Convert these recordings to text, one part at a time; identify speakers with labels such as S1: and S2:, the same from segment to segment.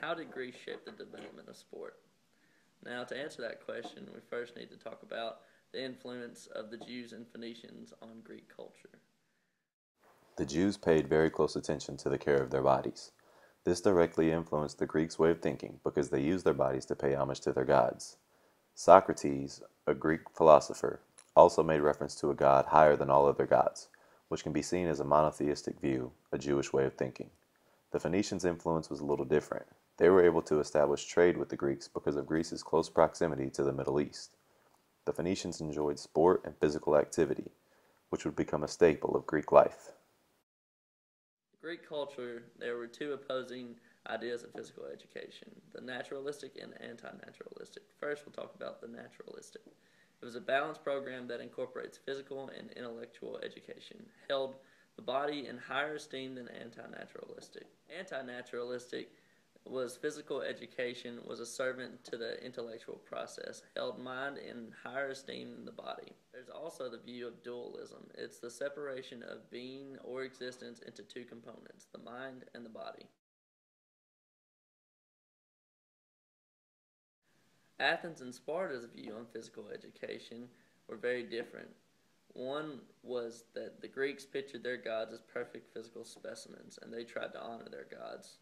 S1: how did Greece shape the development of sport? Now, to answer that question, we first need to talk about the influence of the Jews and Phoenicians on Greek culture.
S2: The Jews paid very close attention to the care of their bodies. This directly influenced the Greeks' way of thinking because they used their bodies to pay homage to their gods. Socrates, a Greek philosopher, also made reference to a god higher than all other gods, which can be seen as a monotheistic view, a Jewish way of thinking. The Phoenicians' influence was a little different. They were able to establish trade with the Greeks because of Greece's close proximity to the Middle East. The Phoenicians enjoyed sport and physical activity, which would become a staple of Greek life.
S1: Greek culture, there were two opposing ideas of physical education, the naturalistic and anti-naturalistic. First, we'll talk about the naturalistic. It was a balanced program that incorporates physical and intellectual education, held the body in higher esteem than anti-naturalistic. Anti-naturalistic was physical education was a servant to the intellectual process, held mind in higher esteem than the body. There's also the view of dualism. It's the separation of being or existence into two components, the mind and the body. Athens and Sparta's view on physical education were very different. One was that the Greeks pictured their gods as perfect physical specimens, and they tried to honor their gods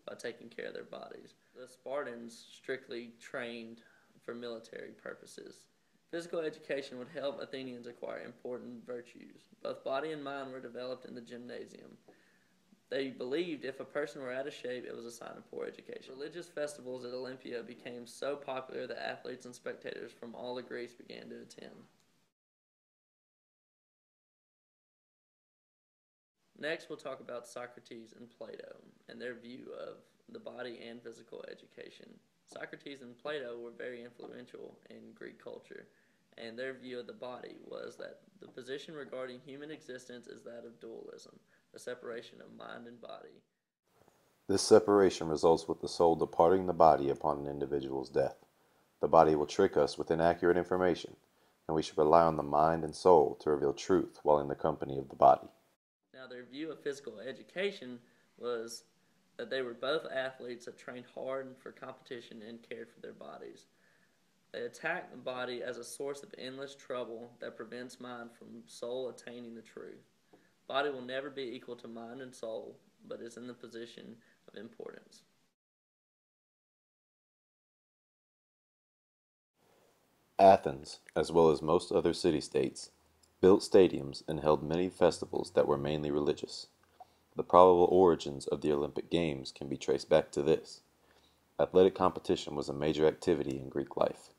S1: by taking care of their bodies. The Spartans strictly trained for military purposes. Physical education would help Athenians acquire important virtues. Both body and mind were developed in the gymnasium. They believed if a person were out of shape, it was a sign of poor education. Religious festivals at Olympia became so popular that athletes and spectators from all of Greece began to attend. Next, we'll talk about Socrates and Plato and their view of the body and physical education. Socrates and Plato were very influential in Greek culture, and their view of the body was that the position regarding human existence is that of dualism, the separation of mind and body.
S2: This separation results with the soul departing the body upon an individual's death. The body will trick us with inaccurate information, and we should rely on the mind and soul to reveal truth while in the company of the body.
S1: Now, their view of physical education was that they were both athletes that trained hard for competition and cared for their bodies. They attacked the body as a source of endless trouble that prevents mind from soul attaining the truth. Body will never be equal to mind and soul, but is in the position of importance.
S2: Athens, as well as most other city-states, built stadiums and held many festivals that were mainly religious. The probable origins of the Olympic Games can be traced back to this. Athletic competition was a major activity in Greek life.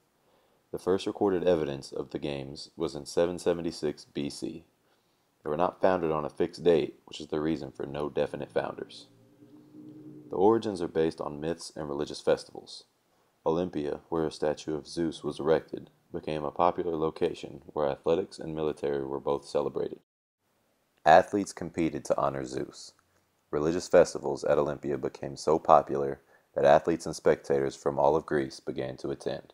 S2: The first recorded evidence of the games was in 776 BC. They were not founded on a fixed date, which is the reason for no definite founders. The origins are based on myths and religious festivals. Olympia, where a statue of Zeus was erected, became a popular location where athletics and military were both celebrated. Athletes competed to honor Zeus. Religious festivals at Olympia became so popular that athletes and spectators from all of Greece began to attend.